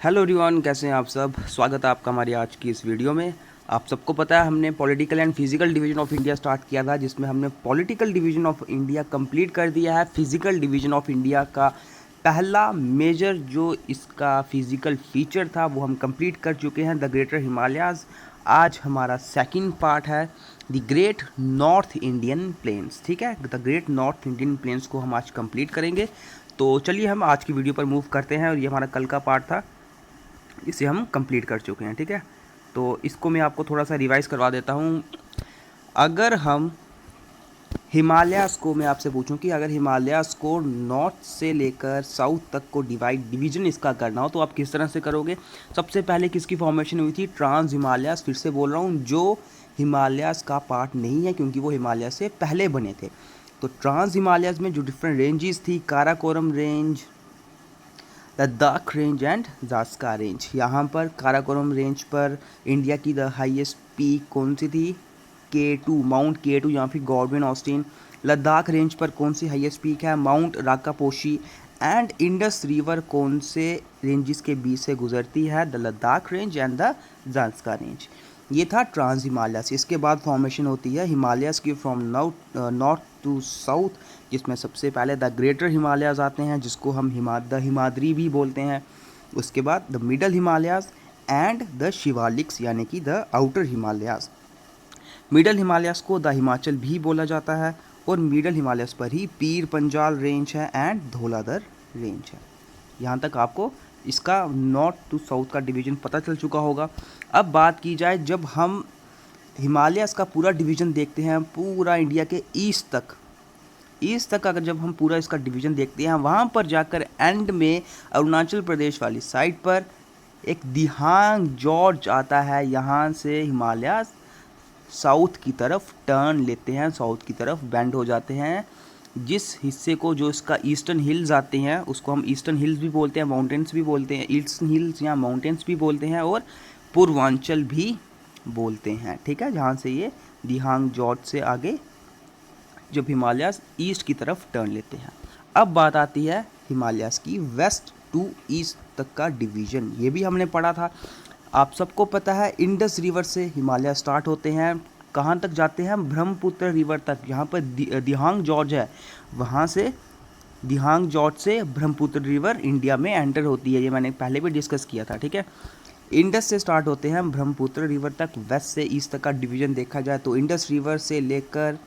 Hello everyone, कैसे हैं आप सब। स्वागत है आपका हमारी आज की इस वीडियो में। आप सबको पता है हमने political and physical division of India start किया था, जिसमें हमने political division of India complete कर दिया है। फिजिकल डिवीजन ऑफ इंडिया का पहला मेजर जो इसका फिजिकल फीचर था वो हम कंप्लीट कर चुके हैं, द ग्रेटर हिमालयाज़। आज हमारा सेकंड पार्ट है the great north Indian plains. ठीक है, the great north Indian planes को हम आज कंप्लीट करेंगे। तो चलिए हम आज की वीडियो पर मूव करते हैं, और ये हमारा कल का पार्ट था, इसे हम कंप्लीट कर चुके हैं। ठीक है, तो इसको मैं आपको थोड़ा सा रिवाइज करवा देता हूँ। अगर हम हिमालयाज़ को, मैं आपसे पूछूं कि अगर हिमालयाज़ को नॉर्थ से लेकर साउथ तक को डिवीजन इसका करना हो तो आप किस तरह से करोगे। सबसे पहले किसकी फॉर्मेशन हुई थी? ट्रांस हिमालयाज़। फिर से बोल रहा हूँ, जो हिमालयाज़ का पार्ट नहीं है, क्योंकि वो हिमालय से पहले बने थे। तो ट्रांस हिमालयाज़ में जो डिफरेंट रेंजेस थी, Karakoram range, Ladakh range and जास्का रेंज। यहाँ पर काराकोरम रेंज पर इंडिया की द हाईएस्ट पीक कौन सी थी? K2, माउंट K2 या फिर गॉडविन ऑस्टिन। लद्दाख रेंज पर कौन सी हाईएस्ट पीक है? Mount Rakaposhi. And Indus river कौन से रेंजेस के बीच से गुजरती है? The Ladakh range and the जास्का रेंज। ये था ट्रांस हिमालयस। इसके बाद फॉर्मेशन होती है हिमालयस की फ्रॉम नॉर्थ टू साउथ, जिसमें सबसे पहले द ग्रेटर हिमालयाज़ आते हैं, जिसको हम द हिमाद्री भी बोलते हैं। उसके बाद the middle Himalayas and the Shivaliks, यानी कि the outer Himalayas. Middle Himalayas को द हिमाचल भी बोला जाता है, और मिडल हिमालयाज़ पर ही पीर पंजाल रेंज है एंड धौलाधर रेंज है। यहाँ तक आपको इसका नॉर्थ टू साउथ का डिवीज़न पता चल चुका होगा। अब बात की जाए, जब हम हिमालयाज़ का पूरा डिवीज़न देखते हैं, पूरा इंडिया के ईस्ट तक अगर जब हम पूरा इसका डिवीज़न देखते हैं, वहाँ पर जाकर एंड में अरुणाचल प्रदेश वाली साइड पर एक दिहांग जॉर्ज आता है। यहाँ से हिमालयाज़ साउथ की तरफ टर्न लेते हैं, साउथ की तरफ बेंड हो जाते हैं। जिस हिस्से को, जो इसका ईस्टर्न हिल्स आते हैं, उसको हम ईस्टर्न हिल्स भी बोलते हैं, माउंटेन्स भी बोलते हैं, ईस्टर्न हिल्स या माउंटेन्स भी बोलते हैं, और पूर्वांचल भी बोलते हैं। ठीक है, जहाँ से ये दिहांग जॉर्ज से आगे जब हिमालयाज़ ईस्ट की तरफ टर्न लेते हैं। अब बात आती है हिमालयाज़ की वेस्ट टू ईस्ट तक का डिवीज़न। ये भी हमने पढ़ा था। आप सबको पता है इंडस रिवर से हिमालय स्टार्ट होते हैं, कहाँ तक जाते हैं? ब्रह्मपुत्र रिवर तक। यहाँ पर दिहांग जॉर्ज है, वहाँ से दिहांग जॉर्ज से ब्रह्मपुत्र रिवर इंडिया में एंटर होती है। ये मैंने पहले भी डिस्कस किया था। ठीक है, इंडस से स्टार्ट होते हैं ब्रह्मपुत्र रिवर तक। वेस्ट से ईस्ट तक का डिवीज़न देखा जाए तो इंडस रिवर से लेकर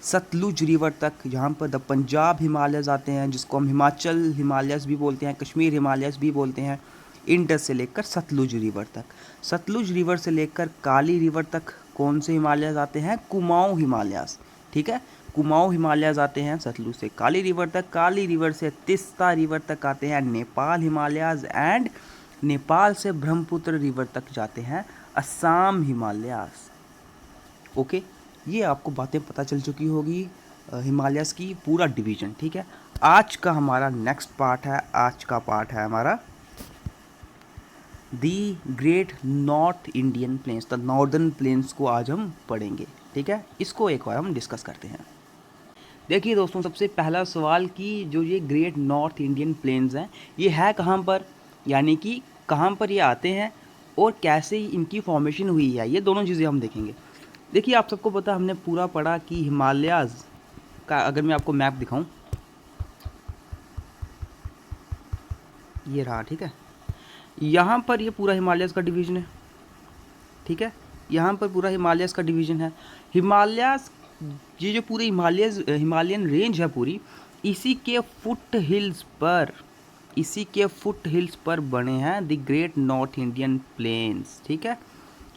सतलुज रिवर तक, यहाँ पर द पंजाब हिमालयज़ आते हैं, जिसको हम हिमाचल हिमालयज़ भी बोलते हैं, कश्मीर हिमालयज़ भी बोलते हैं। इंडस से लेकर सतलुज रिवर तक, सतलुज रिवर से लेकर काली रिवर तक कौन से हिमालयज़ आते हैं? कुमाऊँ हिमालयज़। ठीक है, कुमाऊँ हिमालयज़ आते हैं सतलुज से काली रिवर तक। काली रिवर से तिस्ता रिवर तक आते हैं नेपाल हिमालयज़, एंड नेपाल से ब्रह्मपुत्र रिवर तक जाते हैं असम हिमालयज़। ओके, ये आपको बातें पता चल चुकी होगी हिमालयस की पूरा डिवीज़न। ठीक है, आज का हमारा नेक्स्ट पार्ट है, आज का पार्ट है हमारा दी great north Indian planes, the northern plains को आज हम पढ़ेंगे। ठीक है, इसको एक बार हम डिस्कस करते हैं। देखिए दोस्तों, सबसे पहला सवाल कि जो ये ग्रेट नॉर्थ इंडियन प्लेन्स हैं, ये है कहाँ पर, यानी कि कहाँ पर ये आते हैं और कैसे इनकी फॉर्मेशन हुई है, ये दोनों चीज़ें हम देखेंगे। देखिए, आप सबको पता, हमने पूरा पढ़ा कि हिमालयाज़ का, अगर मैं आपको मैप दिखाऊं, ये रहा। ठीक है, यहाँ पर ये पूरा हिमालयाज़ का डिवीज़न है। ठीक है, यहाँ पर पूरा हिमालयाज़ का डिवीज़न है। हिमालयाज़, ये जो पूरी हिमालयन रेंज है पूरी, इसी के फुट हिल्स पर बने हैं the great north Indian plains. ठीक है,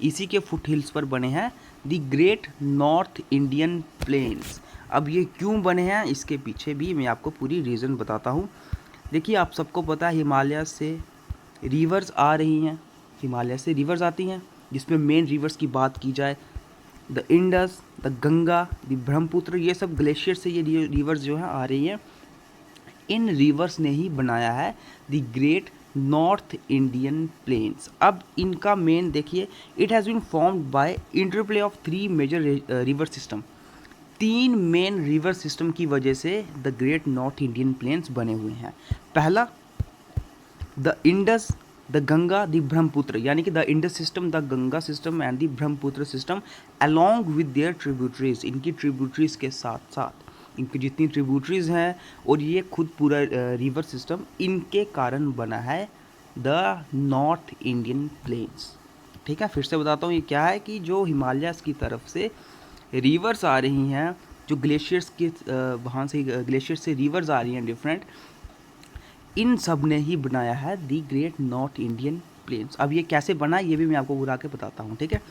इसी के फुट हिल्स पर बने हैं the great north Indian plains. अब ये क्यों बने हैं, इसके पीछे भी मैं आपको पूरी रीज़न बताता हूँ। देखिए, आप सबको पता है हिमालय से रिवर्स आ रही हैं, हिमालय से रिवर्स आती हैं, जिसमें मेन रिवर्स की बात की जाए, the Indus, the Ganga, the Brahmaputra, ये सब ग्लेशियर से ये रिवर्स जो है आ रही हैं। इन रिवर्स ने ही बनाया है the great north Indian plains. अब इनका मेन देखिए, it has been formed by interplay of 3 major river system. 3 main river system की वजह से the great north Indian plains बने हुए हैं। पहला the Indus, the Ganga the Brahmaputra, यानी कि the Indus system, the Ganga system and the Brahmaputra system along with their tributaries, इनकी ट्रिब्यूटरीज के साथ साथ इनकी जितनी ट्रिब्यूटरीज हैं और ये खुद पूरा रिवर सिस्टम, इनके कारण बना है द नॉर्थ इंडियन प्लेन्स। ठीक है, फिर से बताता हूँ ये क्या है कि जो हिमालयस की तरफ से रिवर्स आ रही हैं, जो ग्लेशियर्स के वहाँ से ग्लेशियर से रिवर्स आ रही हैं डिफरेंट, इन सब ने ही बनाया है दी ग्रेट नॉर्थ इंडियन प्लेन्स। अब ये कैसे बना ये भी मैं आपको बुला के बताता हूँ। ठीक है,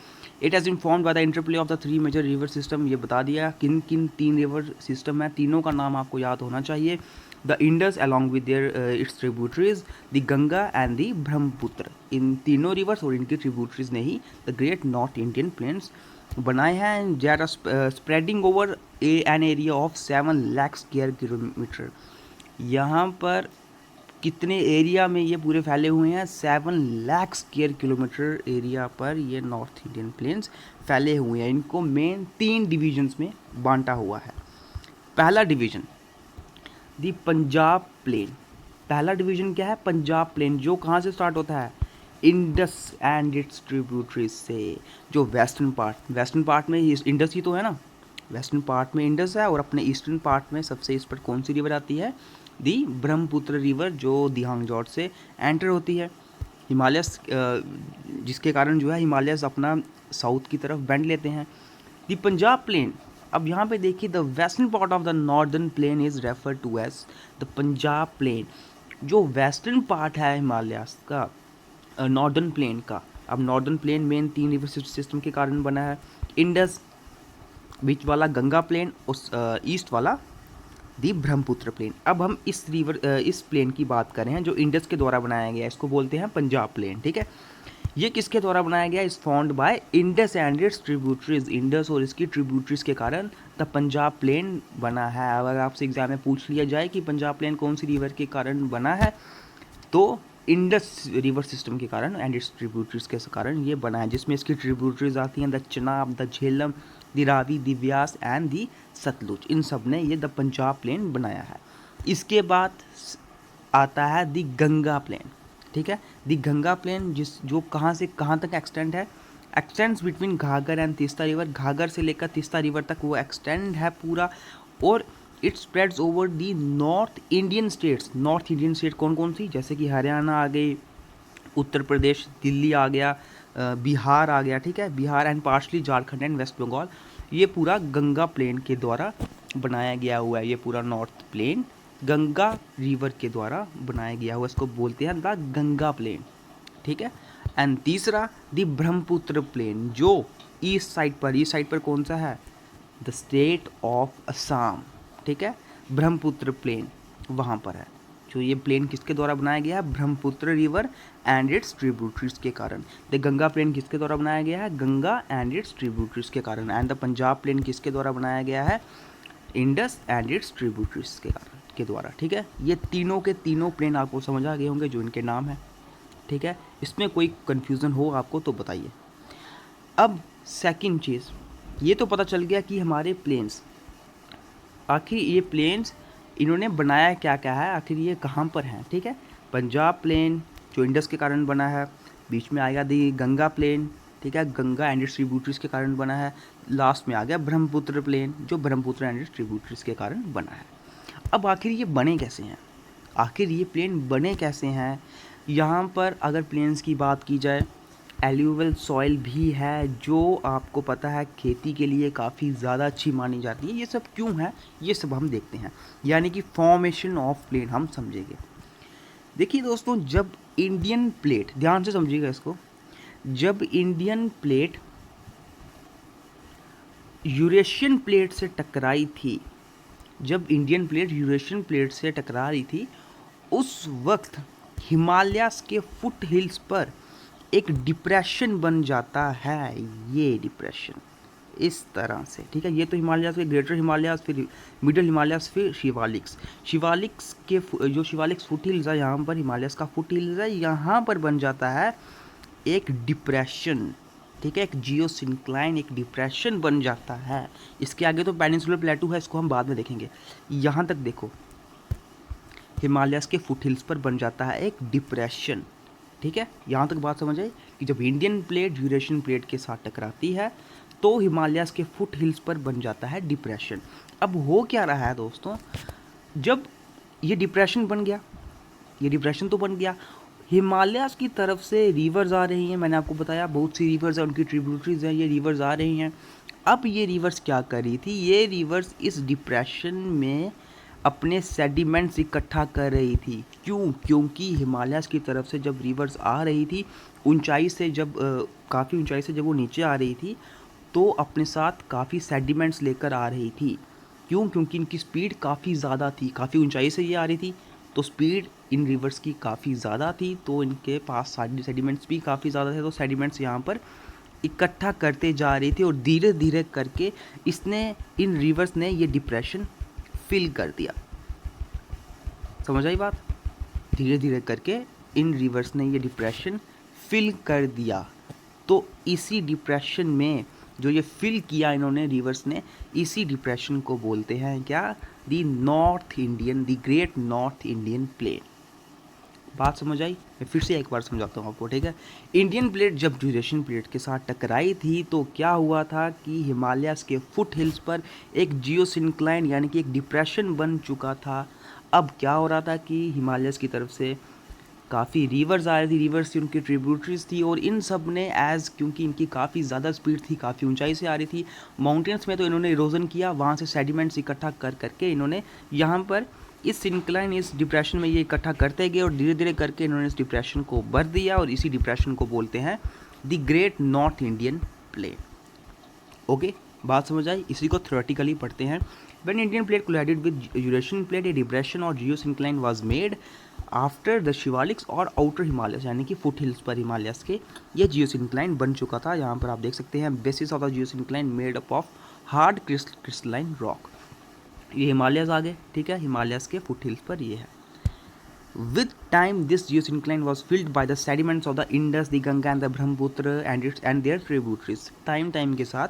it has informed by the interplay of the three major river system, ये बता दिया किन किन तीन रिवर सिस्टम है, तीनों का नाम आपको याद होना चाहिए। The Indus along with their its tributaries, the Ganga and the Brahmaputra, इन तीनों रिवर्स और इनकी ट्रिब्यूटरीज ने ही the great north Indian plains बनाए हैं। That are spreading over an area of 7 lakh square kilometre. यहाँ पर कितने एरिया में ये पूरे फैले हुए हैं? 7 लाख स्क्वायर किलोमीटर एरिया पर ये नॉर्थ इंडियन प्लेन्स फैले हुए हैं। इनको मेन 3 डिवीजन्स में बांटा हुआ है। पहला डिवीजन दी पंजाब प्लेन। पहला डिवीजन क्या है? पंजाब प्लेन, जो कहाँ से स्टार्ट होता है? इंडस एंड इट्स ट्रिब्यूटरीज से। जो वेस्टर्न पार्ट में इंडस ही तो है ना, वेस्टर्न पार्ट में इंडस है और अपने ईस्टर्न पार्ट में सबसे इस पर कौन सी रिवर आती है? दी ब्रह्मपुत्र रिवर, जो दिहांग जॉर्ज से एंटर होती है हिमालयस, जिसके कारण जो है हिमालयस अपना साउथ की तरफ बेंड लेते हैं। दी पंजाब प्लेन, अब यहाँ पे देखिए, the western part of the northern plain is refer to as the Punjab plain. जो वेस्टर्न पार्ट है हिमालयस का, नॉर्दर्न प्लेन का, अब northern plain main 3 river system के कारण बना है। इंडस, बीच वाला गंगा प्लेन, उस ईस्ट वाला दी ब्रह्मपुत्र प्लेन। अब हम इस प्लेन की बात करें हैं जो इंडस के द्वारा बनाया गया है, इसको बोलते हैं पंजाब प्लेन। ठीक है, ये किसके द्वारा बनाया गया? Is found by Indus and its tributaries. Indus और इसकी ट्रिब्यूटरीज के कारण द पंजाब प्लेन बना है। अगर आपसे एग्जाम में पूछ लिया जाए कि पंजाब प्लेन कौन सी रिवर के कारण बना है, तो इंडस रिवर सिस्टम के कारण एंड इट्स ट्रिब्यूटरीज के कारण ये बना है, जिसमें इसकी ट्रिब्यूटरीज आती हैं the Chenab, the Jhelum, the Ravi, the Beas and the Sutlej. इन सब ने ये द पंजाब प्लेन बनाया है। इसके बाद आता है द गंगा प्लेन। ठीक है, द गंगा प्लेन जो कहाँ से कहाँ तक एक्सटेंड है? X tends between घाघर and Teesta river. घाघर से लेकर तीस्ता रिवर तक वो एक्सटेंड है पूरा, और it spreads over the north Indian states. North Indian state कौन कौन सी? जैसे कि हरियाणा आ गई, उत्तर प्रदेश, दिल्ली आ गया, बिहार आ गया। ठीक है, Bihar and partially Jharkhand and West Bengal. ये पूरा गंगा प्लेन के द्वारा बनाया गया हुआ है। ये पूरा नॉर्थ प्लेन गंगा रिवर के द्वारा बनाया गया हुआ, इसको बोलते हैं द गंगा प्लेन। ठीक है, एंड तीसरा द ब्रह्मपुत्र प्लेन, जो ईस्ट साइड पर कौन सा है? The state of Assam. ठीक है, ब्रह्मपुत्र प्लेन वहाँ पर है। जो ये प्लेन किसके द्वारा बनाया गया है? Brahmaputra river and its tributaries के कारण। द गंगा प्लेन किसके द्वारा बनाया गया है? गंगा एंड इट्स ट्रिब्यूटरीज के कारण। एंड द पंजाब प्लेन किसके द्वारा बनाया गया है? इंडस एंड इट्स ट्रिब्यूटरीज के द्वारा। ठीक है, ये तीनों के तीनों प्लेन आपको समझ आ गए होंगे जो इनके नाम है। ठीक है, इसमें कोई कन्फ्यूज़न हो आपको तो बताइए। अब सेकंड चीज़, ये तो पता चल गया कि हमारे प्लेन्स, आखिर ये प्लेन्स इन्होंने बनाया क्या क्या है, आखिर ये कहाँ पर हैं। ठीक है, पंजाब प्लेन जो इंडस के कारण बना है, बीच में आएगा दी गंगा प्लेन। ठीक है, गंगा एंड इट्स ट्रिब्यूटरीज के कारण बना है। लास्ट में आ गया ब्रह्मपुत्र प्लेन, जो ब्रह्मपुत्र एंड इट्स ट्रिब्यूटरीज के कारण बना है। अब आखिर ये बने कैसे हैं? आखिर ये प्लेन बने कैसे हैं? यहाँ पर अगर प्लेन्स की बात की जाए, एल्यूवल सॉइल भी है, जो आपको पता है खेती के लिए काफ़ी ज़्यादा अच्छी मानी जाती है। ये सब क्यों है, ये सब हम देखते हैं, यानी कि फॉर्मेशन ऑफ प्लेन हम समझेंगे। देखिए दोस्तों, जब इंडियन प्लेट, ध्यान से समझिएगा इसको, जब इंडियन प्लेट यूरेशियन प्लेट से टकराई थी, जब इंडियन प्लेट यूरेशियन प्लेट से टकरा रही थी, उस वक्त हिमालयास के फुट हिल्स पर एक डिप्रेशन बन जाता है। ये डिप्रेशन इस तरह से, ठीक है, ये तो हिमालयास के ग्रेटर हिमालयास, फिर मिडिल हिमालयास, फिर शिवालिक्स के जो शिवालिक्स फुट हिल्स है, यहाँ पर हिमालयास का फुट हिल्स है, यहाँ पर बन जाता है एक डिप्रेशन। ठीक है, एक जियोसिंक्लाइन, एक डिप्रेशन बन जाता है। इसके आगे तो पेनिनसुलर प्लेटू है, इसको हम बाद में देखेंगे। यहाँ तक देखो, हिमालयास के फुट हिल्स पर बन जाता है एक डिप्रेशन। ठीक है, यहाँ तक बात समझ आई कि जब इंडियन प्लेट यूरेशियन प्लेट के साथ टकराती है तो हिमालयाज़ के फुट हिल्स पर बन जाता है डिप्रेशन। अब हो क्या रहा है दोस्तों, जब ये डिप्रेशन बन गया, ये डिप्रेशन तो बन गया, हिमालयाज़ की तरफ से रिवर्स आ रही हैं, मैंने आपको बताया बहुत सी रिवर्स हैं, उनकी ट्रिब्यूटरीज हैं, ये रिवर्स आ रही हैं। अब ये रिवर्स क्या कर रही थी, ये रिवर्स इस डिप्रेशन में अपने सेडिमेंट्स इकट्ठा कर रही थी। क्यों? क्योंकि हिमालयाज़ की तरफ से जब रिवर्स आ रही थी ऊंचाई से, जब काफ़ी ऊंचाई से जब वो नीचे आ रही थी तो अपने साथ काफ़ी सेडिमेंट्स लेकर आ रही थी। क्यों? क्योंकि इनकी स्पीड काफ़ी ज़्यादा थी, काफ़ी ऊंचाई से ये आ रही थी तो स्पीड इन रिवर्स की काफ़ी ज़्यादा थी, तो इनके पास सेडिमेंट्स भी काफ़ी ज़्यादा थे, तो सेडिमेंट्स यहाँ पर इकट्ठा करते जा रही थी और धीरे धीरे करके इसने, इन रिवर्स ने ये डिप्रेशन फिल कर दिया। समझ आई बात? धीरे धीरे करके इन रिवर्स ने ये डिप्रेशन फिल कर दिया। तो इसी डिप्रेशन में जो ये फिल किया इन्होंने रिवर्स ने, इसी डिप्रेशन को बोलते हैं क्या, the north Indian, the great north Indian plain. बात समझ आई? मैं फिर से एक बार समझाता हूँ आपको, ठीक है। इंडियन प्लेट जब यूरेशियन प्लेट के साथ टकराई थी तो क्या हुआ था कि हिमालयाज़ के फुट हिल्स पर एक जियोसिंक्लाइन यानी कि एक डिप्रेशन बन चुका था। अब क्या हो रहा था कि हिमालयाज़ की तरफ से काफ़ी रिवर्स आ रही थी, रिवर्स थी, उनकी ट्रिब्यूटरीज थी, और इन सब ने क्योंकि इनकी काफ़ी ज़्यादा स्पीड थी, काफ़ी ऊंचाई से आ रही थी माउंटेन्स में, तो इन्होंने इरोजन किया, वहाँ से सेडिमेंट्स इकट्ठा कर करके इन्होंने यहाँ पर इस इंक्लाइन, इस डिप्रेशन में ये इकट्ठा करते गए और धीरे धीरे करके इन्होंने इस डिप्रेशन को भर दिया, और इसी डिप्रेशन को बोलते हैं the great north Indian plane. Okay, बात समझ आई? इसी को थ्योरेटिकली पढ़ते हैं। When Indian plate collided with Eurasian plate, a depression or geosyncline was made after the Shivaliks और आउटर हिमालयस यानी कि फुट हिल्स पर हिमालयस के ये जियोसिंक्लाइन बन चुका था। यहाँ पर आप देख सकते हैं basis of the geosyncline made up of hard crystalline rock. ये हिमालयस आ गए, ठीक है, हिमालयस के फुट हिल्स पर ये है। With time, this geosyncline was filled by the sediments of the Indus, the Ganga and the Brahmaputra and their tributaries. Time के साथ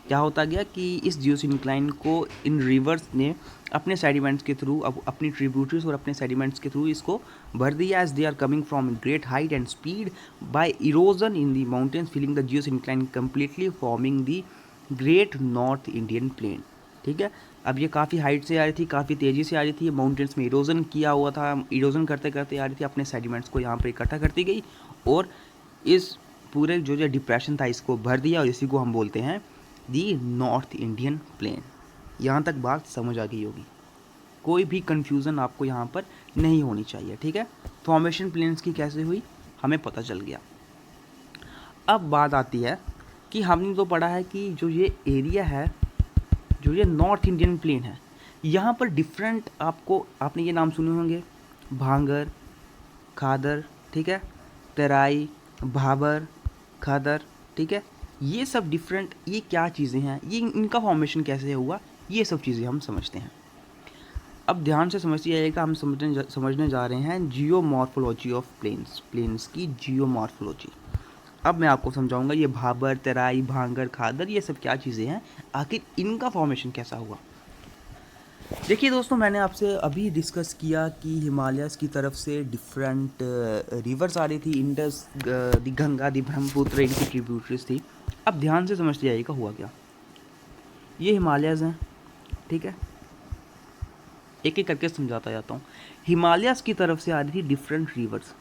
क्या होता गया कि इस जियोसिंक्लाइन को इन रिवर्स ने अपने सेडिमेंट्स के थ्रू, अब अपनी ट्रिब्यूटरीज और अपने सेडिमेंट्स के थ्रू इसको भर दिया, as they are coming from great height and speed by erosion in the mountains filling the geosyncline completely forming the great north Indian plain. ठीक है, अब ये काफ़ी हाइट से आ रही थी, काफ़ी तेज़ी से आ रही थी, माउंटेन्स में इरोजन किया हुआ था, इरोजन करते करते आ रही थी, अपने सेडिमेंट्स को यहाँ पर इकट्ठा करती गई और इस पूरे जो डिप्रेशन था इसको भर दिया, और इसी को हम बोलते हैं दी नॉर्थ इंडियन प्लेन। यहाँ तक बात समझ आ गई होगी, कोई भी कंफ्यूजन आपको यहाँ पर नहीं होनी चाहिए, ठीक है। फॉर्मेशन प्लेन्स की कैसे हुई हमें पता चल गया। अब बात आती है कि हमने तो पढ़ा है कि जो ये एरिया है, जो ये नॉर्थ इंडियन प्लेन है, यहाँ पर डिफरेंट, आपने ये नाम सुने होंगे, भांगर, खादर, ठीक है, तराई, भाबर, खादर, ठीक है, ये सब डिफरेंट, ये क्या चीज़ें हैं, ये इनका फॉर्मेशन कैसे हुआ, ये सब चीज़ें हम समझते हैं। अब ध्यान से समझिए जाएगा, हम समझने जा रहे हैं जियोमॉर्फोलॉजी ऑफ प्लेन्स की जियोमॉर्फोलॉजी। अब मैं आपको समझाऊंगा ये भाबर, तराई, भांगर, खादर, ये सब क्या चीज़ें हैं, आखिर इनका फॉर्मेशन कैसा हुआ। देखिए दोस्तों, मैंने आपसे अभी डिस्कस किया कि हिमालयस की तरफ से डिफरेंट रिवर्स आ रही थी, Indus, the Ganga, the Brahmaputra, इनकी ट्रिब्यूटरीज थी। अब ध्यान से समझते जाइएगा हुआ क्या। ये हिमालयस हैं, ठीक है, एक एक करके समझाता जाता हूँ। हिमालयस की तरफ से आ रही थी डिफरेंट रिवर्स,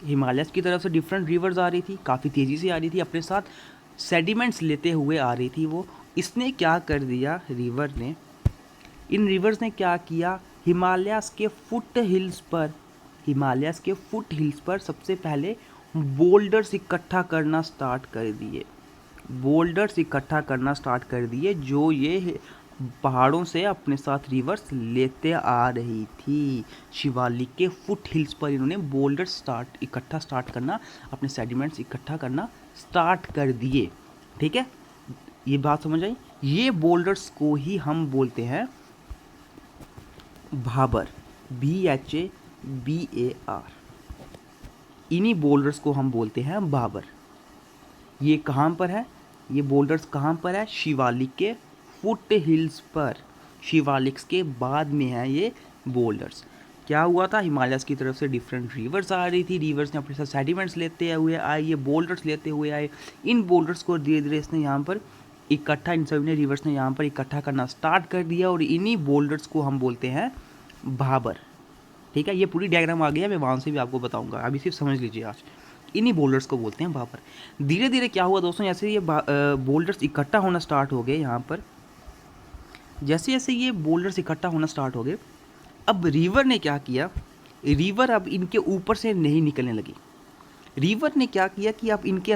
हिमालयस की तरफ से डिफरेंट रिवर्स आ रही थी, काफ़ी तेज़ी से आ रही थी, अपने साथ सेडिमेंट्स लेते हुए आ रही थी वो। इसने क्या कर दिया, रिवर ने, इन रिवर्स ने क्या किया, हिमालयस के फुट हिल्स पर, हिमालयस के फुट हिल्स पर सबसे पहले बोल्डर्स इकट्ठा करना स्टार्ट कर दिए, बोल्डर्स इकट्ठा करना स्टार्ट कर दिए, जो ये पहाड़ों से अपने साथ रिवर्स लेते आ रही थी। शिवालिक के फुट हिल्स पर इन्होंने बोल्डर्स इकट्ठा करना, अपने सेडिमेंट्स इकट्ठा करना स्टार्ट कर दिए, ठीक है, ये बात समझ आई। ये बोल्डर्स को ही हम बोलते हैं भाबर, BHABAR, इन्हीं बोल्डर्स को हम बोलते हैं भाबर। ये कहाँ पर है, ये बोल्डर्स कहाँ पर है, शिवालिक के फुट हिल्स पर, शिवालिक्स के बाद में है ये बोल्डर्स। क्या हुआ था, हिमालयस की तरफ से डिफरेंट रिवर्स आ रही थी, रिवर्स ने अपने साथ सेडिमेंट्स लेते हुए आए, ये बोल्डर्स लेते हुए आए। इन बोल्डर्स को धीरे धीरे इसने यहाँ पर इकट्ठा, इन सभी ने रिवर्स ने यहाँ पर इकट्ठा करना स्टार्ट कर दिया और इन्हीं बोल्डर्स को हम बोलते हैं भाबर। ठीक है, ये पूरी डायग्राम आ गया, मैं वहाँ से भी आपको बताऊंगा, अभी सिर्फ समझ लीजिए। आज इन्हीं बोल्डर्स को बोलते हैं भाबर। धीरे धीरे क्या हुआ दोस्तों, जैसे ये बोल्डर्स इकट्ठा होना स्टार्ट हो गए यहाँ पर, जैसे जैसे ये बोल्डर्स इकट्ठा होना स्टार्ट हो गए, अब रिवर ने क्या किया, रिवर अब इनके ऊपर से नहीं निकलने लगी। रिवर ने क्या किया कि अब इनके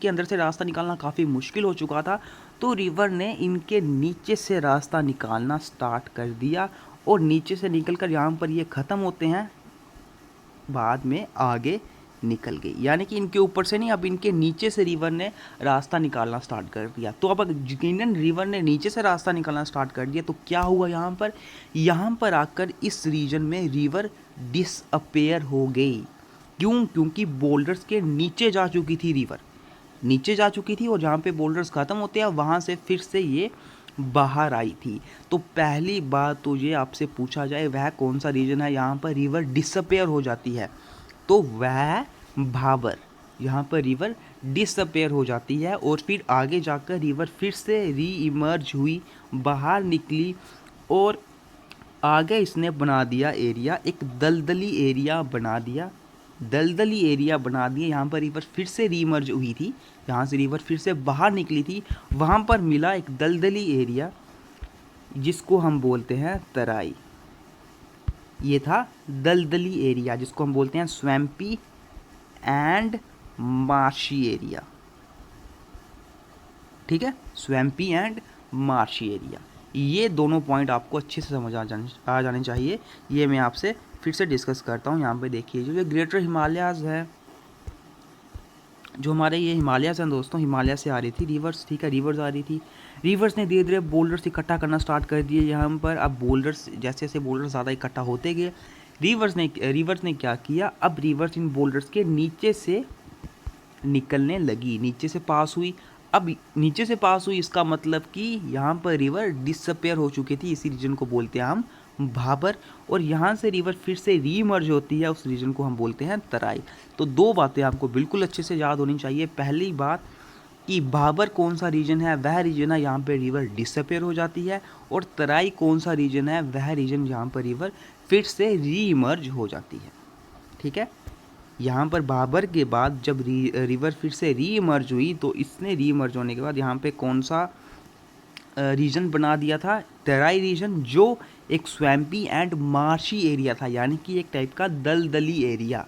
अंदर से रास्ता निकालना काफ़ी मुश्किल हो चुका था, तो रिवर ने इनके नीचे से रास्ता निकालना स्टार्ट कर दिया और नीचे से निकलकर यहाँ पर ये ख़त्म होते हैं, बाद में आगे निकल गई। यानी कि इनके ऊपर से नहीं, अब इनके नीचे से रिवर ने रास्ता निकालना स्टार्ट कर दिया। तो अब यकीनन रिवर ने नीचे से रास्ता निकालना स्टार्ट कर दिया, तो क्या हुआ यहाँ पर आकर इस रीजन में रिवर डिसअपेयर हो गई। क्यों? क्योंकि बोल्डर्स के नीचे जा चुकी थी, रिवर नीचे जा चुकी थी और जहाँ पे बोल्डर्स ख़त्म होते हैं वहाँ से फिर से ये बाहर आई थी। तो पहली बात तो ये आपसे पूछा जाए, वह कौन सा रीजन है यहाँ पर रिवर डिसअपेयर हो जाती है, तो वह भाबर। यहाँ पर रिवर डिसअपेयर हो जाती है और फिर आगे जाकर रिवर फिर से री इमर्ज हुई, बाहर निकली और आगे इसने बना दिया एरिया, एक दलदली एरिया बना दिया, दलदली एरिया बना दिया। यहाँ पर रिवर फिर से रीमर्ज हुई थी, यहाँ से रिवर फिर से बाहर निकली थी, वहाँ पर मिला एक दलदली एरिया जिसको हम बोलते हैं तराई। ये था दलदली एरिया जिसको हम बोलते हैं स्वैम्पी एंड मार्शी एरिया। ठीक है, स्वैम्पी एंड मार्शी एरिया, ये दोनों पॉइंट आपको अच्छे से समझ आ जाने चाहिए। ये मैं आपसे फिर से डिस्कस करता हूँ। यहाँ पे देखिए, जो ये ग्रेटर हिमालयाज़ है, जो हमारे ये हिमालयाज़ हैं दोस्तों, हिमालय से आ रही थी रिवर्स। ठीक है, रिवर्स आ रही थी, रिवर्स ने धीरे धीरे बोल्डर्स इकट्ठा करना स्टार्ट कर दिए यहाँ पर। अब बोल्डर्स जैसे जैसे बोल्डर्स ज़्यादा इकट्ठा होते गए, रिवर्स ने क्या किया, अब रिवर्स इन बोल्डर्स के नीचे से निकलने लगी, नीचे से पास हुई। अब नीचे से पास हुई, इसका मतलब कि यहाँ पर रिवर डिसअपेयर हो चुकी थी, इसी रीजन को बोलते हैं हम भाबर। और यहाँ से रिवर फिर से रीमर्ज होती है, उस रीजन को हम बोलते हैं तराई। तो दो बातें आपको बिल्कुल अच्छे से याद होनी चाहिए। पहली बात कि भाबर कौन सा रीजन है, वह रीजन है यहाँ पे रिवर डिसअपेयर हो जाती है, और तराई कौन सा रीजन है, वह रीजन जहाँ पर रिवर फिर से रीइमर्ज हो जाती है। ठीक है, यहाँ पर भाबर के बाद जब रिवर फिर से रीइमर्ज हुई, तो इसने रीइमर्ज होने के बाद यहाँ पे कौन सा रीजन बना दिया था, तराई रीजन, जो एक स्वैम्पी एंड मार्शी एरिया था, यानी कि एक टाइप का दलदली एरिया,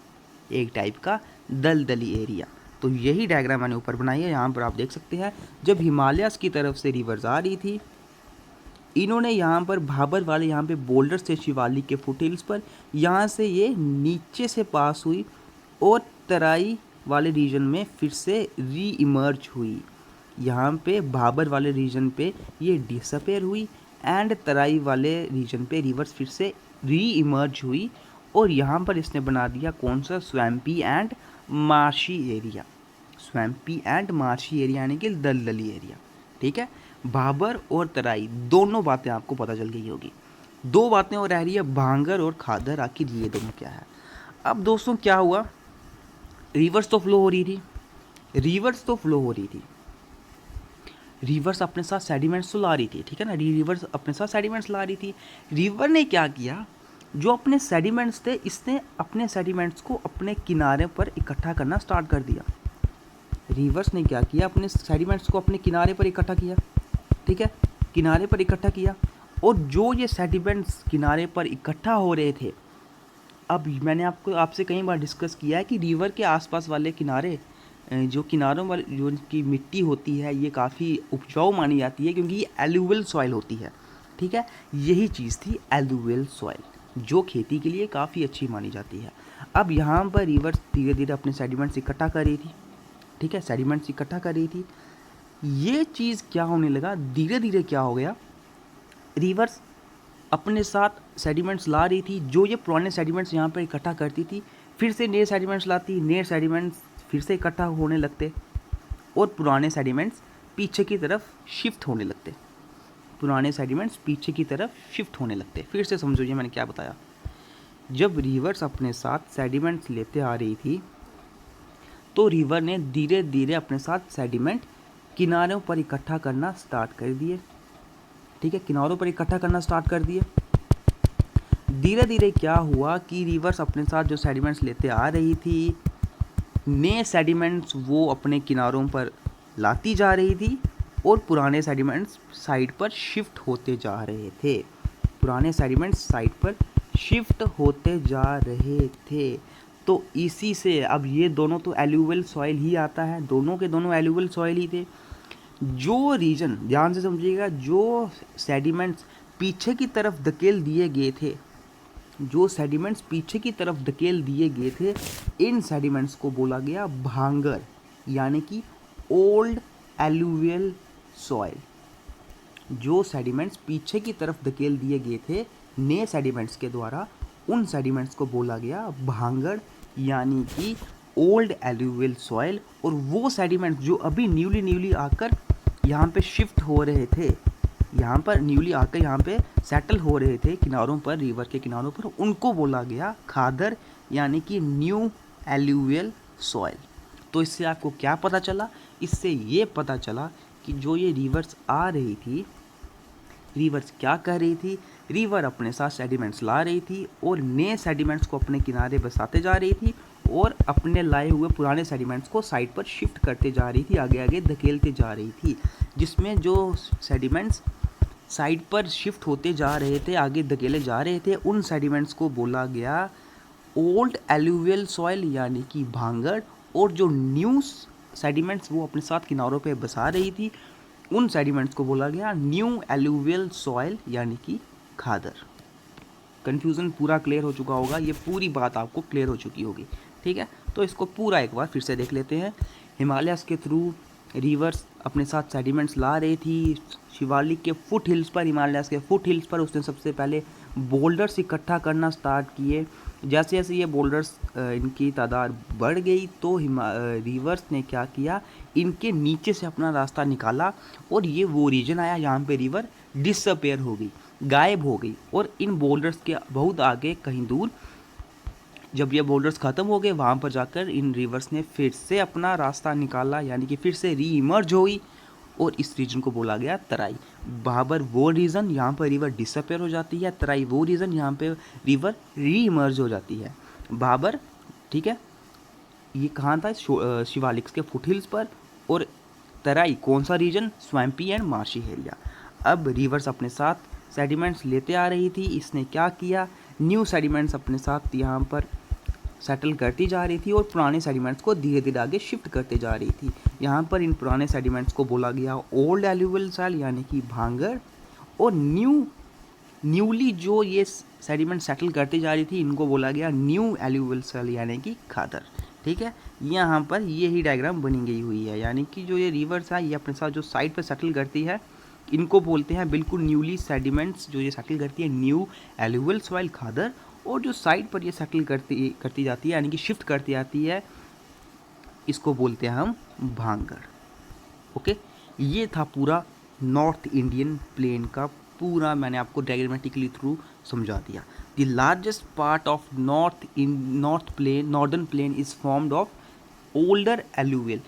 एक टाइप का दलदली एरिया। तो यही डायग्राम मैंने ऊपर बनाई है, यहाँ पर आप देख सकते हैं। जब हिमालयाज़ की तरफ से रिवर्स आ रही थी, इन्होंने यहाँ पर भाबर वाले यहाँ पे बोल्डर्स थे शिवालिक के फुटहिल्स पर, यहाँ से ये नीचे से पास हुई और तराई वाले रीजन में फिर से री इमर्ज हुई। यहाँ पे भाबर वाले रीजन पे ये डिसअपेयर हुई एंड तराई वाले रीजन पे रिवर्स फिर से री इमर्ज हुई, और यहाँ पर इसने बना दिया कौन सा, swampy and marshy area, swampy and marshy area यानी कि दलदली एरिया। ठीक है, भाबर और तराई दोनों बातें आपको पता चल गई होगी। दो बातें और रह रही है, भांगर और खादर, आखिर ये दोनों क्या है। अब दोस्तों क्या हुआ, रिवर्स तो फ्लो हो रही थी, रिवर्स तो फ्लो हो रही थी, रिवर्स अपने साथ सेडिमेंट्स तो ला रही थी। ठीक है ना, रिवर्स अपने साथ सेडिमेंट्स ला रही थी। रिवर ने क्या किया, जो अपने सेडिमेंट्स थे, इसने अपने सेडिमेंट्स को अपने किनारे पर इकट्ठा करना स्टार्ट कर दिया। रिवर्स ने क्या किया, अपने सेडिमेंट्स को अपने किनारे पर इकट्ठा किया। ठीक है, किनारे पर इकट्ठा किया, और जो ये सेडिमेंट्स किनारे पर इकट्ठा हो रहे थे, अब मैंने आपसे कई बार डिस्कस किया है कि रिवर के आसपास वाले किनारे, जो किनारों वाली जो की मिट्टी होती है, ये काफ़ी उपजाऊ मानी जाती है, क्योंकि ये एलुवियल सॉइल होती है। ठीक है, यही चीज़ थी एलुवियल सॉइल, जो खेती के लिए काफ़ी अच्छी मानी जाती है। अब यहाँ पर रिवर धीरे धीरे अपने सेडिमेंट्स इकट्ठा कर रही थी। ठीक है, सेडिमेंट्स इकट्ठा कर रही थी। ये चीज़ क्या होने लगा, धीरे धीरे क्या हो गया, रिवर्स अपने साथ सेडिमेंट्स ला रही थी। जो ये पुराने सेडिमेंट्स यहाँ पर इकट्ठा करती थी, फिर से नए सेडिमेंट्स लाती, नए सेडिमेंट्स फिर से इकट्ठा होने लगते, और पुराने सेडिमेंट्स पीछे की तरफ शिफ्ट होने लगते, पुराने सेडिमेंट्स पीछे की तरफ शिफ्ट होने लगते। फिर से समझो ये मैंने क्या बताया। जब रिवर्स अपने साथ सेडिमेंट्स लेते आ रही थी तो रिवर ने धीरे धीरे अपने साथ सेडिमेंट किनारों पर इकट्ठा करना स्टार्ट कर दिए। ठीक है, किनारों पर इकट्ठा करना स्टार्ट कर दिए। धीरे धीरे क्या हुआ कि रिवर्स अपने साथ जो सेडिमेंट्स लेते आ रही थी, नए सेडिमेंट्स वो अपने किनारों पर लाती जा रही थी और पुराने सेडिमेंट्स साइड पर शिफ्ट होते जा रहे थे। पुराने सेडिमेंट्स साइड पर शिफ्ट होते जा रहे थे। तो इसी से अब ये दोनों तो एल्यूवियल सॉइल ही आता है, दोनों के दोनों एल्यूवियल सॉइल ही थे। जो रीजन, ध्यान से समझिएगा, जो सेडिमेंट्स पीछे की तरफ धकेल दिए गए थे, जो सेडिमेंट्स पीछे की तरफ धकेल दिए गए थे, इन सेडिमेंट्स को बोला गया भांगर, यानी कि ओल्ड एल्यूवियल सॉइल। जो सेडिमेंट्स पीछे की तरफ धकेल दिए गए थे नए सेडिमेंट्स के द्वारा, उन सेडिमेंट्स को बोला गया भांगर, यानी कि ओल्ड एल्यूवियल सॉइल। और वो सेडिमेंट्स जो अभी न्यूली आकर यहाँ पे शिफ्ट हो रहे थे, यहाँ पर न्यूली आकर यहाँ पे सेटल हो रहे थे किनारों पर, रिवर के किनारों पर, उनको बोला गया खादर, यानी कि न्यू एल्यूवियल सॉइल। तो इससे आपको क्या पता चला? इससे ये पता चला कि जो ये रिवर्स आ रही थी, रिवर्स क्या कर रही थी? रिवर अपने साथ सेडिमेंट्स ला रही थी और नए सेडिमेंट्स को अपने किनारे बसाते जा रही थी और अपने लाए हुए पुराने सेडिमेंट्स को साइड पर शिफ्ट करते जा रही थी, आगे आगे धकेलते जा रही थी। जिसमें जो सेडिमेंट्स साइड पर शिफ्ट होते जा रहे थे, आगे धकेले जा रहे थे, उन सेडिमेंट्स को बोला गया ओल्ड एल्यूवियल सॉइल, यानी कि भांगड़। और जो न्यू सेडिमेंट्स वो अपने साथ किनारों पे बसा रही थी, उन सेडिमेंट्स को बोला गया न्यू एल्यूवियल सॉइल, यानी कि खादर। कन्फ्यूज़न पूरा क्लियर हो चुका होगा, ये पूरी बात आपको क्लियर हो चुकी होगी। ठीक है, तो इसको पूरा एक बार फिर से देख लेते हैं। हिमालयस के थ्रू रिवर्स अपने साथ सेडिमेंट्स ला रही थी शिवालिक के फुट हिल्स पर, हिमालयस के फुट हिल्स पर उसने सबसे पहले बोल्डर्स इकट्ठा करना स्टार्ट किए। जैसे जैसे ये बोल्डर्स इनकी तादाद बढ़ गई तो रिवर्स ने क्या किया, इनके नीचे से अपना रास्ता निकाला और ये वो रीजन आया जहाँ पे रिवर डिसअपेयर हो गई, गायब हो गई। और इन बोल्डर्स के बहुत आगे कहीं दूर जब ये बोल्डर्स ख़त्म हो गए, वहाँ पर जाकर इन रिवर्स ने फिर से अपना रास्ता निकाला, यानी कि फिर से री इमर्ज हुई और इस रीजन को बोला गया तराई। भाबर वो रीजन यहाँ पर रिवर डिसअपेयर हो जाती है, तराई वो रीजन यहाँ पे रिवर री इमर्ज हो जाती है। भाबर, ठीक है, ये कहाँ था? शिवालिक्स के फुटहिल्स पर। और तराई कौन सा region? Swampy and marshy area. अब रिवर्स अपने साथ सेडिमेंट्स लेते आ रही थी, इसने क्या किया, न्यू सेडिमेंट्स अपने साथ यहाँ पर सेटल करती जा रही थी और पुराने सेडिमेंट्स को धीरे धीरे आगे शिफ्ट करते जा रही थी। यहाँ पर इन पुराने सेडिमेंट्स को बोला गया ओल्ड एल्यूवियल सॉइल, यानी कि भांगर। और न्यूली जो ये सेडिमेंट सेटल करती जा रही थी, इनको बोला गया न्यू एल्यूवियल सॉइल, यानी कि खादर। ठीक है, यहाँ पर ये ही डायग्राम बनी गई हुई है, यानी कि जो ये रिवर्स है ये अपने साथ जो साइड पर सेटल करती है, इनको बोलते हैं बिल्कुल न्यूली सेडिमेंट्स जो ये सेटल करती है, न्यू एल्यूवियल सॉइल, खादर। और जो साइड पर ये सेटल करती जाती है, यानी कि शिफ्ट करती जाती है, इसको बोलते हैं हम भांगड़। ओके, ये था पूरा नॉर्थ इंडियन प्लेन का पूरा, मैंने आपको डायग्रामेटिकली थ्रू समझा दिया। The largest part of northern plain is formed of older alluvial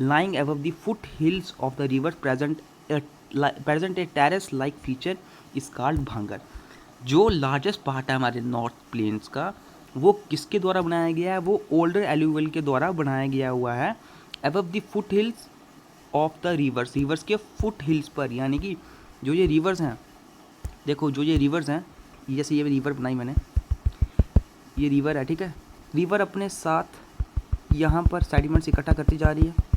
lying above the foot hills of the river present a terrace like feature is called Bhangar. जो largest part है हमारे north planes का, वो किसके द्वारा बनाया गया है? वो ओल्डर एल्यूवियल के द्वारा बनाया गया हुआ है। Above the foot hills of the reverse, reverse के फुट हिल्स पर, यानी कि जो ये रिवर्स हैं, देखो जो ये रिवर्स हैं, जैसे ये रिवर बनाई मैंने, ये रिवर है, ठीक है, रिवर अपने साथ यहाँ पर सेडिमेंट्स इकट्ठा करती जा रही है।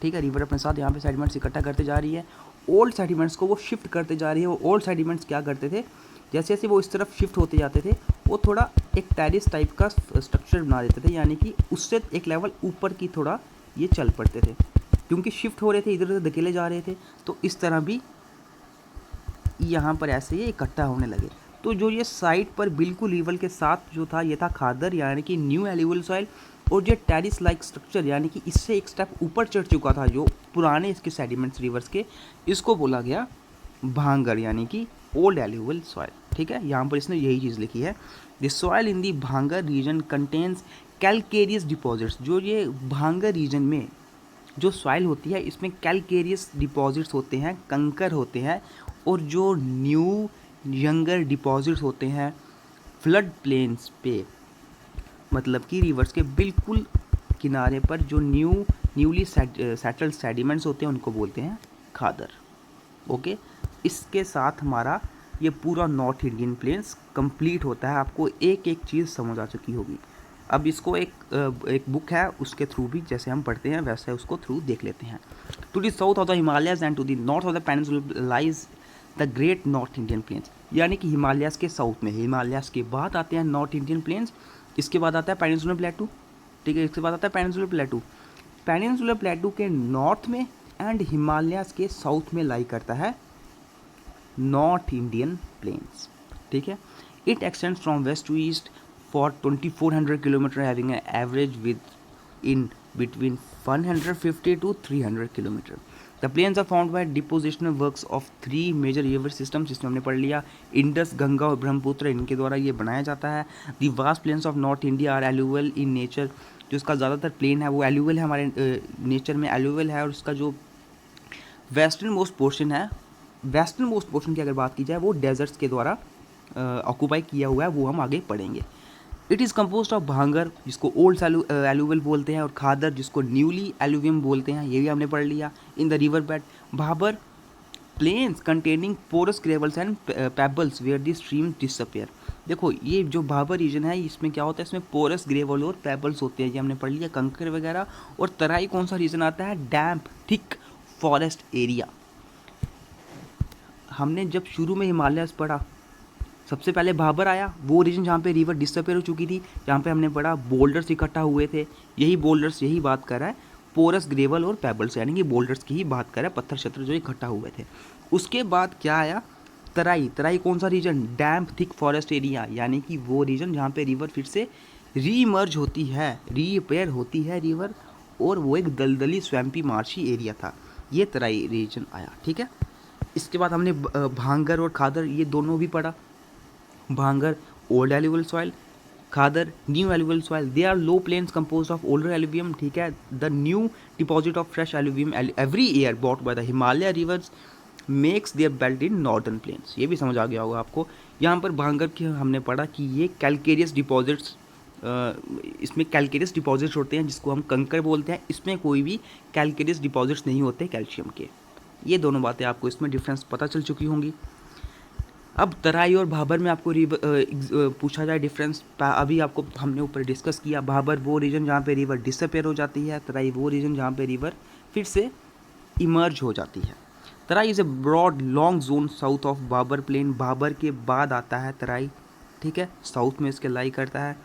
ठीक है, रिवर अपने साथ यहाँ पे सेडिमेंट्स इकट्ठा करते जा रही है, ओल्ड सेडिमेंट्स को वो शिफ्ट करते जा रही है। वो ओल्ड सेडिमेंट्स क्या करते थे, जैसे जैसे वो इस तरफ शिफ्ट होते जाते थे, वो थोड़ा एक टेरिस टाइप का स्ट्रक्चर बना देते थे, यानी कि उससे एक लेवल ऊपर की थोड़ा ये चल पड़ते थे, क्योंकि शिफ्ट हो रहे थे, इधर उधर धकेले जा रहे थे। तो इस तरह भी यहाँ पर ऐसे ये इकट्ठा होने लगे। तो जो ये साइड पर बिल्कुल रिवर के साथ जो था, ये था खादर, यानी कि न्यू एल्यूवियल सॉइल। और जो टेरिस लाइक स्ट्रक्चर, यानी कि इससे एक स्टेप ऊपर चढ़ चुका था जो पुराने इसके सेडिमेंट्स रिवर्स के, इसको बोला गया भांगड़, यानी कि ओल्ड एल्यूवियल सॉइल। ठीक है, यहाँ पर इसने यही चीज़ लिखी है। द सॉइल इन दी भांगर रीजन कंटेन्स कैलकेरियस डिपॉजिट्स। जो ये भांगर रीजन में जो सॉइल होती है इसमें कैलकेरियस डिपॉजिट्स होते हैं, कंकर होते हैं, और जो न्यू यंगर डिपॉजिट्स होते हैं फ्लड प्लेन्स पे, मतलब कि रिवर्स के बिल्कुल किनारे पर जो न्यूली सेटल्ड सेडिमेंट्स होते हैं उनको बोलते हैं खादर। ओके, इसके साथ हमारा ये पूरा नॉर्थ इंडियन प्लेन्स कंप्लीट होता है। आपको एक एक चीज़ समझ आ चुकी होगी। अब इसको एक बुक है उसके थ्रू भी जैसे हम पढ़ते हैं वैसे उसको थ्रू देख लेते हैं। To the south of the Himalayas and to the north of the peninsula lies the great north Indian plains. यानी कि हिमालयस के साउथ में, हिमालयस के बाद आते हैं नॉर्थ इंडियन प्लेन्स, इसके बाद आता है पेनिनसुलर प्लेटू, ठीक है, इसके बाद आता है पेनिनसुलर प्लेटू। पेनिनसुलर प्लेटू के नॉर्थ में एंड हिमालयस के साउथ में लाई करता है नॉर्थ इंडियन प्लेन्स, ठीक है। It extends from west to east for 2400 kilometre having an average with in between 150 to 300 kilometre. The plains are found by depositional works of 3 major river systems, जिसमें हमने पढ़ लिया Indus, Ganga और ब्रह्मपुत्र, इनके द्वारा ये बनाया जाता है। The vast plains of north India are alluvial in nature. जो इसका ज़्यादातर प्लेन है वो एलुवल है, हमारे नेचर में एलुवल है, और उसका जो वेस्टर्न मोस्ट पोर्शन है, वेस्टर्न मोस्ट पोर्शन की अगर बात की जाए वो डेजर्ट्स के द्वारा ऑक्यूपाई किया हुआ है, वो हम आगे पढ़ेंगे। इट इज़ कम्पोज ऑफ भांगर, जिसको ओल्ड एलुवल बोलते हैं, और खादर, जिसको न्यूली एलुवियम बोलते हैं, ये भी हमने पढ़ लिया। In the river bed Bhabar plains containing porous gravels and pebbles where the stream disappear. देखो ये जो भाबर रीजन है इसमें क्या होता है, इसमें पोरस ग्रेवल और पेबल्स होते हैं, ये हमने पढ़ लिया, कंकर वगैरह। और तराई कौन सा रीजन आता है, डैम्प थिक फॉरेस्ट एरिया। हमने जब शुरू में हिमालयस पढ़ा सबसे पहले भाबर आया, वो रीजन जहाँ पे रिवर डिसअपेयर हो चुकी थी, जहाँ पे हमने पढ़ा बोल्डर्स इकट्ठा हुए थे, यही बोल्डर्स यही बात कर रहा है पोरस ग्रेवल और पेबल्स, यानी कि बोल्डर्स की ही बात कर रहा है, पत्थर शत्र जो इकट्ठा हुए थे। उसके बाद क्या आया, तराई। तराई कौन सा रीजन, डैम्प थिक फॉरेस्ट एरिया, यानी कि वो रीजन जहाँ पे रिवर फिर से रीइमर्ज होती है, रीअपेयर होती है रिवर, और वो एक दलदली स्वैम्पी मार्शी एरिया था, ये तराई रीजन आया, ठीक है। इसके बाद हमने भांगर और खादर ये दोनों भी पढ़ा। Bhangar old alluvial soil, Khadar new alluvial soil, they are low plains compose of older alluvium, ठीक है। The new deposit of fresh alluvium every year bought by the Himalaya rivers makes their belt in northern plains. ये भी समझ आ गया होगा आपको। यहाँ पर भांगर की हमने पढ़ा कि ये कैलकेरियस डिपॉजिट्स, इसमें कैलकेरियस डिपॉजिट्स होते हैं जिसको हम कंकर बोलते हैं, इसमें कोई भी कैलकेरियस डिपॉजिट्स नहीं होते कैल्शियम के। ये दोनों बातें आपको इसमें डिफरेंस पता चल चुकी होंगी। अब तराई और भाबर में आपको पूछा जाए डिफरेंस, अभी आपको हमने ऊपर डिस्कस किया, भाबर वो रीजन जहाँ पे रिवर डिसअपेयर हो जाती है, तराई वो रीजन जहाँ पे रिवर फिर से इमर्ज हो जाती है। Terai is a broad long zone south of Bhabar plain, Bhabar के बाद आता है तराई, ठीक है, साउथ में इसके लाई करता है।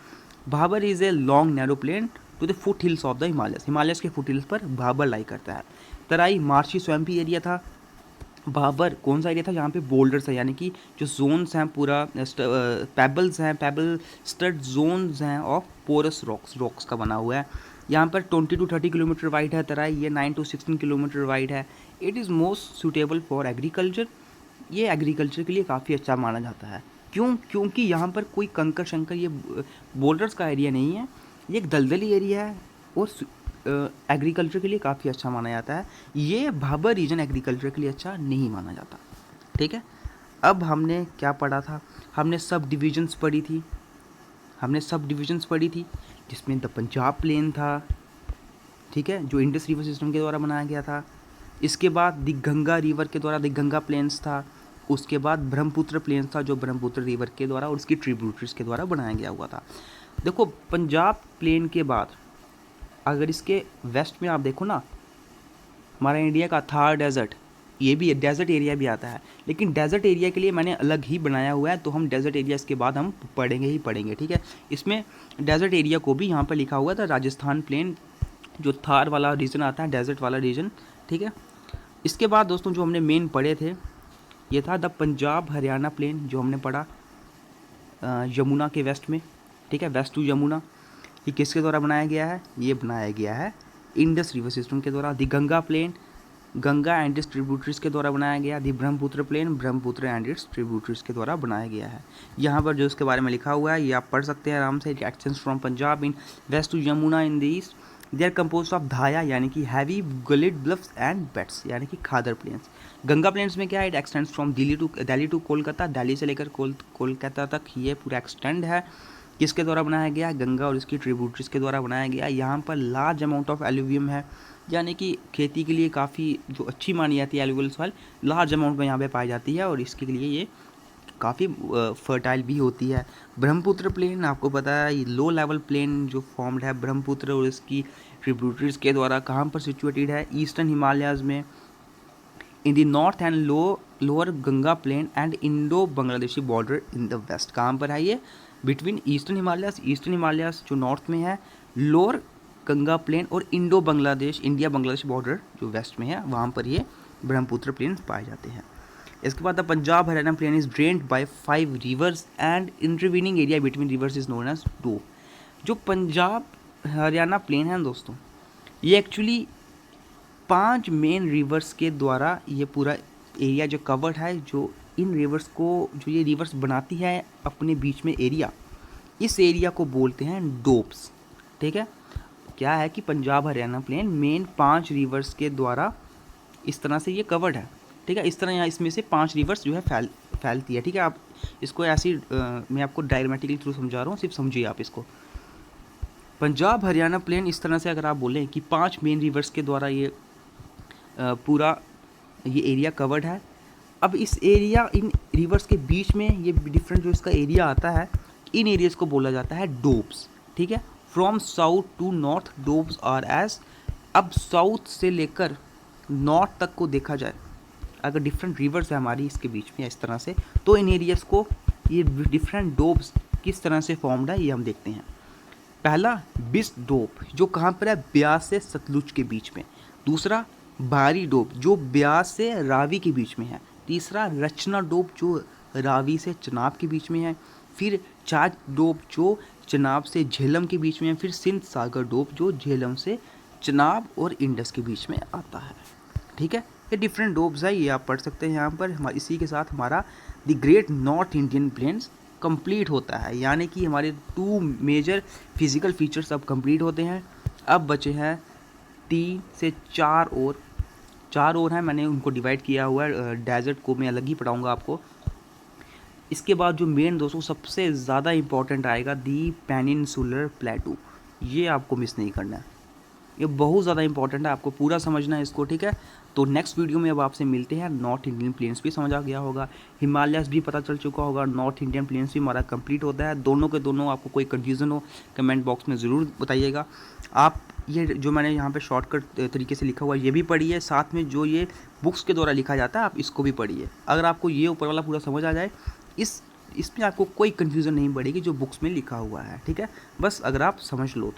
Bhabar is a long narrow plain to the foot hills of the Himalayas, Himalayas के फुट हिल्स पर भाबर लाई करता है। तराई मार्शी स्वैम्पी एरिया था। भाबर कौन सा एरिया था, जहाँ पे बोल्डर्स है, यानी कि जो जोन्स हैं पूरा पेबल्स हैं, पेबल स्टड जोन्स हैं ऑफ पोरस रॉक्स का बना हुआ है। यहाँ पर 20 to 30 किलोमीटर वाइड है तराई, ये 9 to 16 किलोमीटर वाइड है। It is most suitable for agriculture, ये एग्रीकल्चर के लिए काफ़ी अच्छा माना जाता है। क्यों, क्योंकि यहाँ पर कोई कंकर शंकर ये बोल्डर्स का एरिया नहीं है, ये एक दलदली एरिया है, और एग्रीकल्चर के लिए काफ़ी अच्छा माना जाता है। ये भाबर रीजन एग्रीकल्चर के लिए अच्छा नहीं माना जाता, ठीक है। अब हमने क्या पढ़ा था, हमने सब डिविजन्स पढ़ी थी, जिसमें द पंजाब प्लेन था, ठीक है, जो इंडस रिवर सिस्टम के द्वारा बनाया गया था। इसके बाद द गंगा रिवर के द्वारा द गंगा प्लेन्स था। उसके बाद ब्रह्मपुत्र प्लेन्स था, जो ब्रह्मपुत्र रिवर के द्वारा और उसकी ट्रिब्यूटरीज के द्वारा बनाया गया हुआ था। देखो पंजाब प्लेन के बाद अगर इसके वेस्ट में आप देखो ना, हमारा इंडिया का थार डेजर्ट, ये भी डेजर्ट एरिया भी आता है, लेकिन डेजर्ट एरिया के लिए मैंने अलग ही बनाया हुआ है, तो हम डेजर्ट एरिया इसके बाद हम पढ़ेंगे, ठीक है। इसमें डेजर्ट एरिया को भी यहाँ पर लिखा हुआ था, राजस्थान प्लेन जो थार वाला रीजन आता है, डेजर्ट वाला रीजन, ठीक है। इसके बाद दोस्तों जो हमने मेन पढ़े थे, ये था द पंजाब हरियाणा प्लेन, जो हमने पढ़ा यमुना के वेस्ट में, ठीक है, वेस्ट टू यमुना। ये किसके द्वारा बनाया गया है, ये बनाया गया है इंडस रिवर सिस्टम के द्वारा। The Ganga plain Ganga and its tributaries के द्वारा बनाया गया। The Brahmaputra plain, Brahmaputra and its tributaries के द्वारा बनाया गया है। यहाँ पर जो इसके बारे में लिखा हुआ है ये आप पढ़ सकते हैं आराम से। It extends from Punjab in west to Yamuna in the east. They are compose of dhaya यानी कि heavy gullied bluffs and bets यानी कि खादर प्लेन्स। गंगा प्लेन्स में क्या है, it extends from Delhi to Kolkata, Delhi से लेकर कोलकाता तक ये पूरा एक्सटेंड है। किसके द्वारा बनाया गया, गंगा और इसकी ट्रिब्यूटरीज के द्वारा बनाया गया। यहाँ पर लार्ज अमाउंट ऑफ एल्यूवियम है यानी कि खेती के लिए काफ़ी जो अच्छी मानी जाती है एलुवियल सॉइल लार्ज अमाउंट में यहाँ पे पाई जाती है और इसके लिए ये काफ़ी फर्टाइल भी होती है। ब्रह्मपुत्र प्लेन आपको पता है ये लो लेवल प्लेन जो फॉर्म्ड है ब्रह्मपुत्र और इसकी ट्रिब्यूटरीज के द्वारा कहाँ पर सिचुएटेड है, ईस्टर्न हिमालयाज में in the north and lower Ganga plain and Indo Bangladeshi border in the west. कहाँ पर है ये, बिटवीन ईस्टर्न हिमालयाज जो नॉर्थ में है, लोअर गंगा प्लेन और Indo Bangladesh India Bangladesh border जो वेस्ट में है वहाँ पर ये ब्रह्मपुत्र प्लेन पाए जाते हैं। इसके बाद the Punjab Haryana plain is drained by 5 rivers and intervening area between rivers is known as doab. जो पंजाब हरियाणा प्लेन है दोस्तों ये एक्चुअली 5 मेन रिवर्स के द्वारा ये पूरा एरिया जो कवर्ड है, जो इन रिवर्स को जो ये रिवर्स बनाती है अपने बीच में एरिया, इस एरिया को बोलते हैं डोब्स। ठीक है, क्या है कि Punjab Haryana plain main 5 rivers के द्वारा इस तरह से ये कवर्ड है। ठीक है, इस तरह यहाँ इसमें से 5 रिवर्स जो है फैलती है। ठीक है, आप इसको ऐसी मैं आपको डायग्रामेटिकली थ्रू समझा रहा हूँ, सिर्फ समझिए आप इसको। पंजाब हरियाणा प्लेन इस तरह से अगर आप बोलें कि 5 मेन रिवर्स के द्वारा ये पूरा ये एरिया कवर्ड है। अब इस एरिया इन रिवर्स के बीच में ये डिफरेंट जो इसका एरिया आता है, इन एरियाज़ को बोला जाता है डोब्स। ठीक है, from south to north doabs are edge. अब साउथ से लेकर नॉर्थ तक को देखा जाए, अगर डिफरेंट रिवर्स है हमारी इसके बीच में इस तरह से, तो इन एरियाज़ को ये डिफरेंट डोब्स किस तरह से फॉर्म्ड है ये हम देखते हैं। पहला बिस डोब जो कहाँ पर है, ब्यास से सतलुज के बीच में। दूसरा बारी डोब जो ब्यास से रावी के बीच में है। तीसरा रचना डोब जो रावी से चनाब के बीच में है। फिर चाच डोब जो चनाब से झेलम के बीच में है। फिर सिंध सागर डोब जो झेलम से चनाब और इंडस के बीच में आता है। ठीक है, ये डिफरेंट डोब्स है, ये आप पढ़ सकते हैं यहाँ पर। इसी के साथ हमारा the great north Indian planes complete होता है, यानी कि हमारे 2 मेजर फिजिकल फीचर्स अब कंप्लीट होते हैं। अब बचे हैं 3 से 4 और हैं, मैंने उनको डिवाइड किया हुआ है। डेजर्ट को मैं अलग ही पढ़ाऊँगा आपको। इसके बाद जो मेन दोस्तों सबसे ज़्यादा इंपॉर्टेंट आएगा दी पेनिनसुलर प्लेटू, ये आपको मिस नहीं करना है, ये बहुत ज़्यादा इंपॉर्टेंट है, आपको पूरा समझना है इसको। ठीक है, तो नेक्स्ट वीडियो में अब आपसे मिलते हैं। नॉर्थ इंडियन प्लेन्स भी समझ आ गया होगा, हिमालयस भी पता चल चुका होगा, नॉर्थ इंडियन प्लेन्स भी हमारा कंप्लीट होता है। दोनों के दोनों आपको कोई कन्फ्यूज़न हो कमेंट बॉक्स में ज़रूर बताइएगा। आप ये जो मैंने यहाँ पे शॉर्टकट तरीके से लिखा हुआ है ये भी पढ़िए, साथ में जो ये बुक्स के द्वारा लिखा जाता है आप इसको भी पढ़िए। अगर आपको ये ऊपर वाला पूरा समझ आ जाए, इसमें आपको कोई कन्फ्यूज़न नहीं पड़ेगी जो बुक्स में लिखा हुआ है। ठीक है, बस अगर आप समझ लो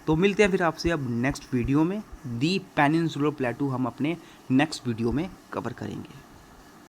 तो मिलते हैं फिर आपसे अब नेक्स्ट वीडियो में। दी पेनिनसुलर प्लेटू हम अपने नेक्स्ट वीडियो में कवर करेंगे।